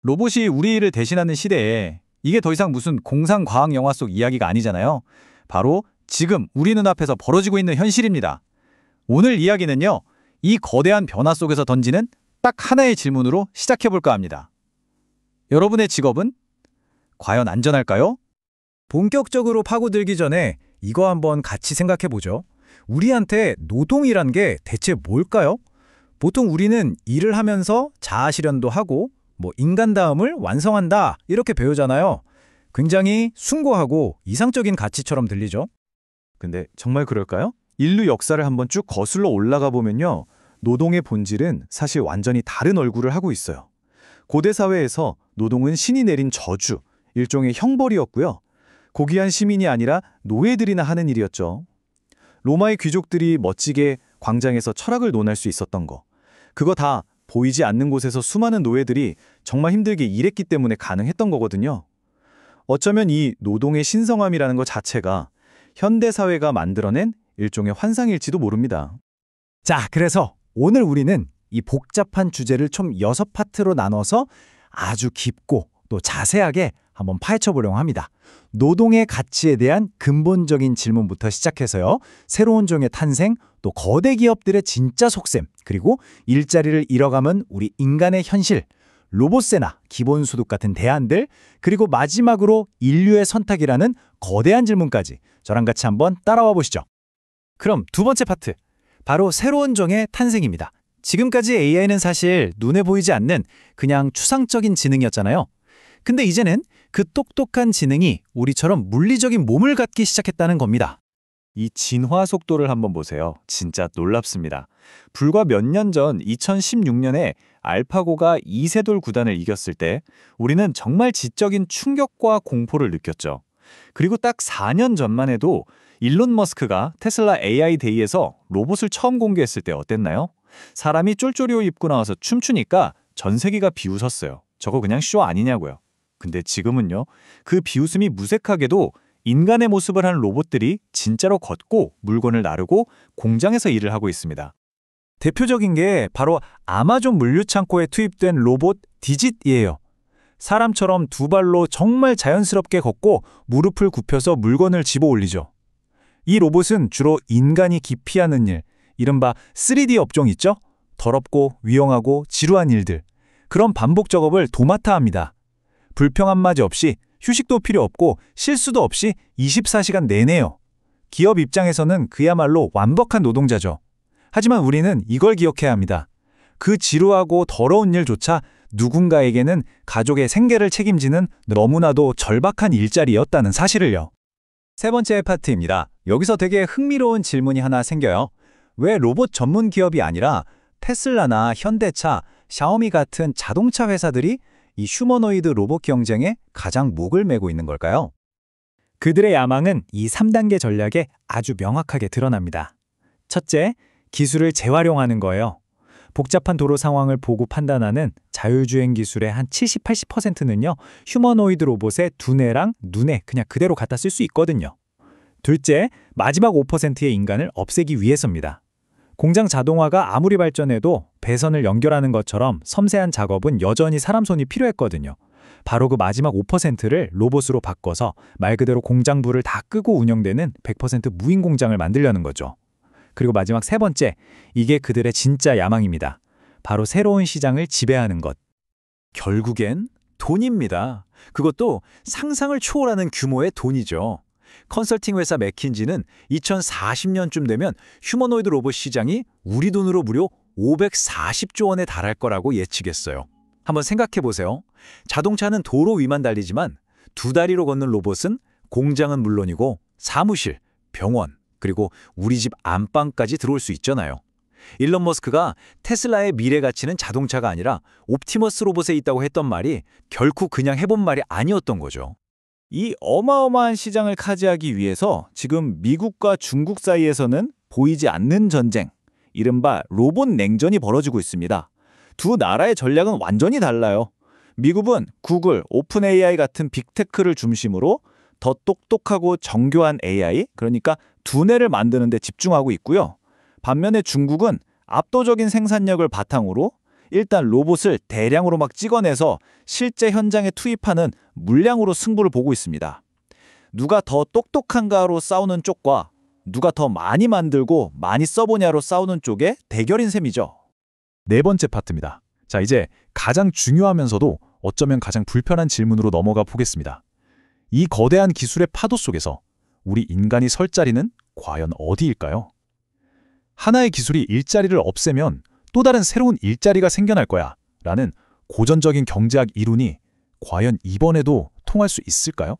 로봇이 우리 일을 대신하는 시대에 이게 더 이상 무슨 공상과학 영화 속 이야기가 아니잖아요. 바로 지금 우리 눈앞에서 벌어지고 있는 현실입니다. 오늘 이야기는요, 이 거대한 변화 속에서 던지는 딱 하나의 질문으로 시작해볼까 합니다. 여러분의 직업은 과연 안전할까요? 본격적으로 파고들기 전에 이거 한번 같이 생각해보죠. 우리한테 노동이란 게 대체 뭘까요? 보통 우리는 일을 하면서 자아실현도 하고 인간다움을 완성한다 이렇게 배우잖아요. 굉장히 숭고하고 이상적인 가치처럼 들리죠? 근데 정말 그럴까요? 인류 역사를 한번 쭉 거슬러 올라가 보면요. 노동의 본질은 사실 완전히 다른 얼굴을 하고 있어요. 고대 사회에서 노동은 신이 내린 저주, 일종의 형벌이었고요. 고귀한 시민이 아니라 노예들이나 하는 일이었죠. 로마의 귀족들이 멋지게 광장에서 철학을 논할 수 있었던 거. 그거 다 보이지 않는 곳에서 수많은 노예들이 정말 힘들게 일했기 때문에 가능했던 거거든요. 어쩌면 이 노동의 신성함이라는 것 자체가 현대사회가 만들어낸 일종의 환상일지도 모릅니다. 자, 그래서 오늘 우리는 이 복잡한 주제를 총 6파트로 나눠서 아주 깊고 또 자세하게 한번 파헤쳐 보려고 합니다. 노동의 가치에 대한 근본적인 질문부터 시작해서요. 새로운 종의 탄생, 또 거대 기업들의 진짜 속셈, 그리고 일자리를 잃어가면 우리 인간의 현실, 로봇세나 기본소득 같은 대안들, 그리고 마지막으로 인류의 선택이라는 거대한 질문까지 저랑 같이 한번 따라와 보시죠. 그럼 두 번째 파트, 바로 새로운 종의 탄생입니다. 지금까지 AI는 사실 눈에 보이지 않는 그냥 추상적인 지능이었잖아요. 근데 이제는 그 똑똑한 지능이 우리처럼 물리적인 몸을 갖기 시작했다는 겁니다. 이 진화 속도를 한번 보세요. 진짜 놀랍습니다. 불과 몇 년 전 2016년에 알파고가 이세돌 구단을 이겼을 때 우리는 정말 지적인 충격과 공포를 느꼈죠. 그리고 딱 4년 전만 해도 일론 머스크가 테슬라 AI 데이에서 로봇을 처음 공개했을 때 어땠나요? 사람이 쫄쫄이 옷 입고 나와서 춤추니까 전 세계가 비웃었어요. 저거 그냥 쇼 아니냐고요. 근데 지금은요, 그 비웃음이 무색하게도 인간의 모습을 하는 로봇들이 진짜로 걷고 물건을 나르고 공장에서 일을 하고 있습니다. 대표적인 게 바로 아마존 물류창고에 투입된 로봇 디짓이에요. 사람처럼 두 발로 정말 자연스럽게 걷고 무릎을 굽혀서 물건을 집어 올리죠. 이 로봇은 주로 인간이 기피하는 일, 이른바 3D 업종 있죠? 더럽고 위험하고 지루한 일들. 그런 반복 작업을 도맡아 합니다. 불평한마디 없이 휴식도 필요 없고 실수도 없이 24시간 내내요. 기업 입장에서는 그야말로 완벽한 노동자죠. 하지만 우리는 이걸 기억해야 합니다. 그 지루하고 더러운 일조차 누군가에게는 가족의 생계를 책임지는 너무나도 절박한 일자리였다는 사실을요. 세 번째 파트입니다. 여기서 되게 흥미로운 질문이 하나 생겨요. 왜 로봇 전문 기업이 아니라 테슬라나 현대차, 샤오미 같은 자동차 회사들이 이 휴머노이드 로봇 경쟁에 가장 목을 메고 있는 걸까요? 그들의 야망은 이 3단계 전략에 아주 명확하게 드러납니다. 첫째, 기술을 재활용하는 거예요. 복잡한 도로 상황을 보고 판단하는 자율주행 기술의 한 70-80%는요. 휴머노이드 로봇의 두뇌랑 눈에 그냥 그대로 갖다 쓸 수 있거든요. 둘째, 마지막 5%의 인간을 없애기 위해서입니다. 공장 자동화가 아무리 발전해도 배선을 연결하는 것처럼 섬세한 작업은 여전히 사람 손이 필요했거든요. 바로 그 마지막 5%를 로봇으로 바꿔서 말 그대로 공장부를 다 끄고 운영되는 100% 무인 공장을 만들려는 거죠. 그리고 마지막 세 번째, 이게 그들의 진짜 야망입니다. 바로 새로운 시장을 지배하는 것. 결국엔 돈입니다. 그것도 상상을 초월하는 규모의 돈이죠. 컨설팅 회사 맥킨지는 2040년쯤 되면 휴머노이드 로봇 시장이 우리 돈으로 무려 540조 원에 달할 거라고 예측했어요. 한번 생각해 보세요. 자동차는 도로 위만 달리지만 두 다리로 걷는 로봇은 공장은 물론이고 사무실, 병원, 그리고 우리 집 안방까지 들어올 수 있잖아요. 일론 머스크가 테슬라의 미래 가치는 자동차가 아니라 옵티머스 로봇에 있다고 했던 말이 결코 그냥 해본 말이 아니었던 거죠. 이 어마어마한 시장을 차지하기 위해서 지금 미국과 중국 사이에서는 보이지 않는 전쟁, 이른바 로봇 냉전이 벌어지고 있습니다. 두 나라의 전략은 완전히 달라요. 미국은 구글, 오픈 AI 같은 빅테크를 중심으로 더 똑똑하고 정교한 AI, 그러니까 두뇌를 만드는 데 집중하고 있고요. 반면에 중국은 압도적인 생산력을 바탕으로 일단 로봇을 대량으로 막 찍어내서 실제 현장에 투입하는 물량으로 승부를 보고 있습니다. 누가 더 똑똑한가로 싸우는 쪽과 누가 더 많이 만들고 많이 써보냐로 싸우는 쪽의 대결인 셈이죠. 네 번째 파트입니다. 자, 이제 가장 중요하면서도 어쩌면 가장 불편한 질문으로 넘어가 보겠습니다. 이 거대한 기술의 파도 속에서 우리 인간이 설 자리는 과연 어디일까요? 하나의 기술이 일자리를 없애면 또 다른 새로운 일자리가 생겨날 거야 라는 고전적인 경제학 이론이 과연 이번에도 통할 수 있을까요?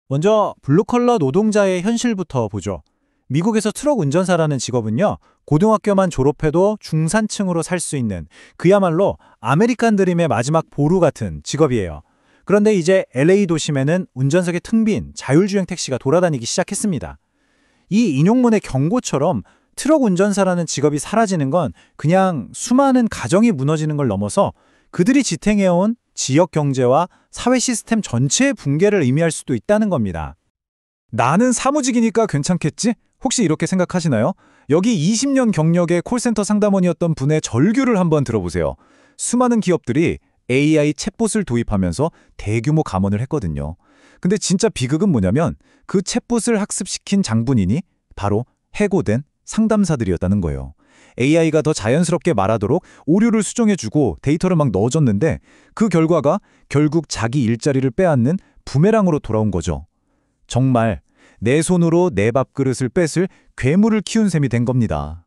먼저 블루컬러 노동자의 현실부터 보죠. 미국에서 트럭 운전사라는 직업은요, 고등학교만 졸업해도 중산층으로 살 수 있는 그야말로 아메리칸 드림의 마지막 보루 같은 직업이에요. 그런데 이제 LA 도심에는 운전석에 텅 빈 자율주행 택시가 돌아다니기 시작했습니다. 이 인용문의 경고처럼 트럭 운전사라는 직업이 사라지는 건 그냥 수많은 가정이 무너지는 걸 넘어서 그들이 지탱해온 지역 경제와 사회 시스템 전체의 붕괴를 의미할 수도 있다는 겁니다. 나는 사무직이니까 괜찮겠지? 혹시 이렇게 생각하시나요? 여기 20년 경력의 콜센터 상담원이었던 분의 절규를 한번 들어보세요. 수많은 기업들이 AI 챗봇을 도입하면서 대규모 감원을 했거든요. 근데 진짜 비극은 뭐냐면 그 챗봇을 학습시킨 장본인이 바로 해고된 상담사들이었다는 거예요. AI가 더 자연스럽게 말하도록 오류를 수정해주고 데이터를 막 넣어줬는데 그 결과가 결국 자기 일자리를 빼앗는 부메랑으로 돌아온 거죠. 정말 내 손으로 내 밥그릇을 뺏을 괴물을 키운 셈이 된 겁니다.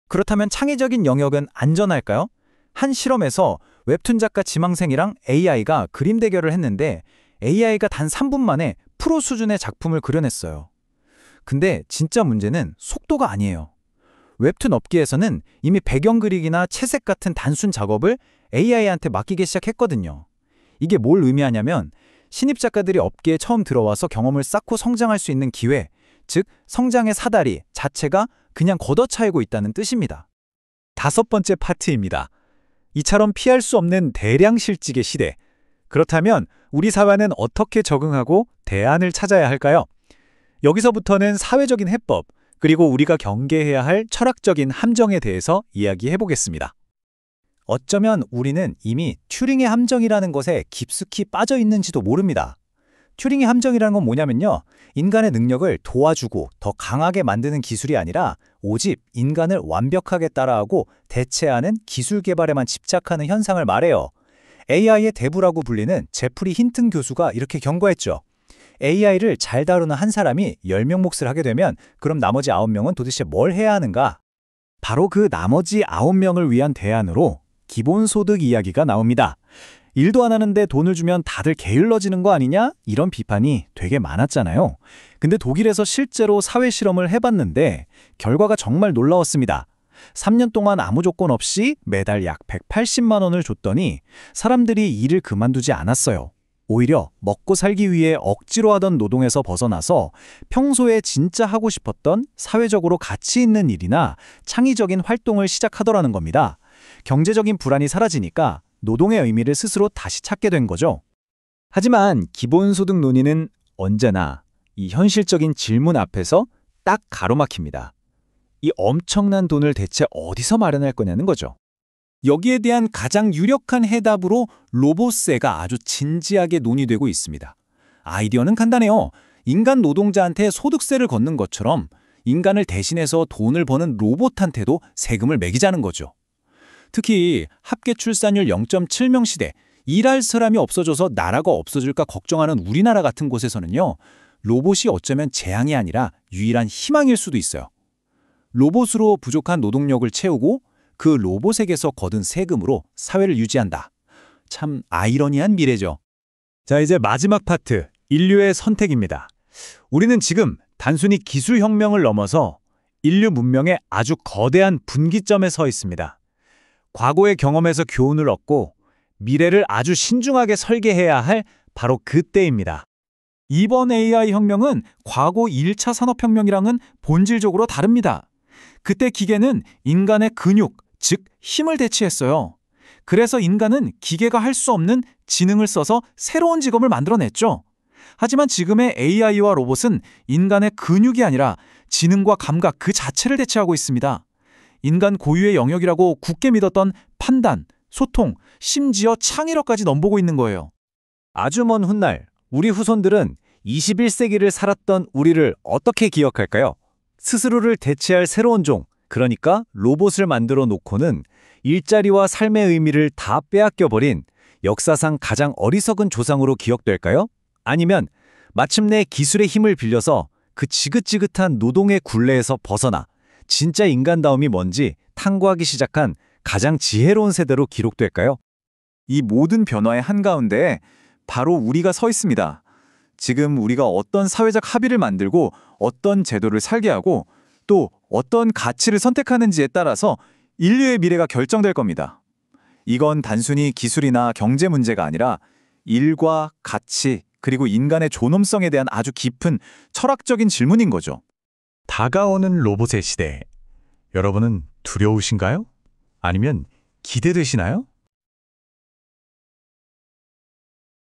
그렇다면 창의적인 영역은 안전할까요? 한 실험에서 웹툰 작가 지망생이랑 AI가 그림 대결을 했는데 AI가 단 3분 만에 프로 수준의 작품을 그려냈어요. 근데 진짜 문제는 속도가 아니에요. 웹툰 업계에서는 이미 배경 그리기나 채색 같은 단순 작업을 AI한테 맡기기 시작했거든요. 이게 뭘 의미하냐면 신입 작가들이 업계에 처음 들어와서 경험을 쌓고 성장할 수 있는 기회, 즉 성장의 사다리 자체가 그냥 걷어차이고 있다는 뜻입니다. 다섯 번째 파트입니다. 이처럼 피할 수 없는 대량 실직의 시대. 그렇다면 우리 사회는 어떻게 적응하고 대안을 찾아야 할까요? 여기서부터는 사회적인 해법, 그리고 우리가 경계해야 할 철학적인 함정에 대해서 이야기해 보겠습니다. 어쩌면 우리는 이미 튜링의 함정이라는 것에 깊숙이 빠져 있는지도 모릅니다. 튜링의 함정이라는 건 뭐냐면요, 인간의 능력을 도와주고 더 강하게 만드는 기술이 아니라 오직 인간을 완벽하게 따라하고 대체하는 기술 개발에만 집착하는 현상을 말해요. AI의 대부라고 불리는 제프리 힌튼 교수가 이렇게 경고했죠. AI를 잘 다루는 한 사람이 10명 몫을 하게 되면 그럼 나머지 9명은 도대체 뭘 해야 하는가? 바로 그 나머지 9명을 위한 대안으로 기본소득 이야기가 나옵니다. 일도 안 하는데 돈을 주면 다들 게을러지는 거 아니냐? 이런 비판이 되게 많았잖아요. 근데 독일에서 실제로 사회 실험을 해봤는데 결과가 정말 놀라웠습니다. 3년 동안 아무 조건 없이 매달 약 180만 원을 줬더니 사람들이 일을 그만두지 않았어요. 오히려 먹고 살기 위해 억지로 하던 노동에서 벗어나서 평소에 진짜 하고 싶었던 사회적으로 가치 있는 일이나 창의적인 활동을 시작하더라는 겁니다. 경제적인 불안이 사라지니까 노동의 의미를 스스로 다시 찾게 된 거죠. 하지만 기본소득 논의는 언제나 이 현실적인 질문 앞에서 딱 가로막힙니다. 이 엄청난 돈을 대체 어디서 마련할 거냐는 거죠. 여기에 대한 가장 유력한 해답으로 로봇세가 아주 진지하게 논의되고 있습니다. 아이디어는 간단해요. 인간 노동자한테 소득세를 걷는 것처럼 인간을 대신해서 돈을 버는 로봇한테도 세금을 매기자는 거죠. 특히 합계 출산율 0.7명 시대, 일할 사람이 없어져서 나라가 없어질까 걱정하는 우리나라 같은 곳에서는요, 로봇이 어쩌면 재앙이 아니라 유일한 희망일 수도 있어요. 로봇으로 부족한 노동력을 채우고 그 로봇에게서 거둔 세금으로 사회를 유지한다. 참 아이러니한 미래죠. 자, 이제 마지막 파트, 인류의 선택입니다. 우리는 지금 단순히 기술혁명을 넘어서 인류 문명의 아주 거대한 분기점에 서 있습니다. 과거의 경험에서 교훈을 얻고 미래를 아주 신중하게 설계해야 할 바로 그때입니다. 이번 AI 혁명은 과거 1차 산업혁명이랑은 본질적으로 다릅니다. 그때 기계는 인간의 근육, 즉 힘을 대체했어요. 그래서 인간은 기계가 할 수 없는 지능을 써서 새로운 직업을 만들어냈죠. 하지만 지금의 AI와 로봇은 인간의 근육이 아니라 지능과 감각 그 자체를 대체하고 있습니다. 인간 고유의 영역이라고 굳게 믿었던 판단, 소통, 심지어 창의력까지 넘보고 있는 거예요. 아주 먼 훗날 우리 후손들은 21세기를 살았던 우리를 어떻게 기억할까요? 스스로를 대체할 새로운 종, 그러니까 로봇을 만들어 놓고는 일자리와 삶의 의미를 다 빼앗겨버린 역사상 가장 어리석은 조상으로 기억될까요? 아니면 마침내 기술의 힘을 빌려서 그 지긋지긋한 노동의 굴레에서 벗어나 진짜 인간다움이 뭔지 탐구하기 시작한 가장 지혜로운 세대로 기록될까요? 이 모든 변화의 한가운데 바로 우리가 서 있습니다. 지금 우리가 어떤 사회적 합의를 만들고 어떤 제도를 설계하고 또 어떤 가치를 선택하는지에 따라서 인류의 미래가 결정될 겁니다. 이건 단순히 기술이나 경제 문제가 아니라 일과 가치 그리고 인간의 존엄성에 대한 아주 깊은 철학적인 질문인 거죠. 다가오는 로봇의 시대. 여러분은 두려우신가요? 아니면 기대되시나요?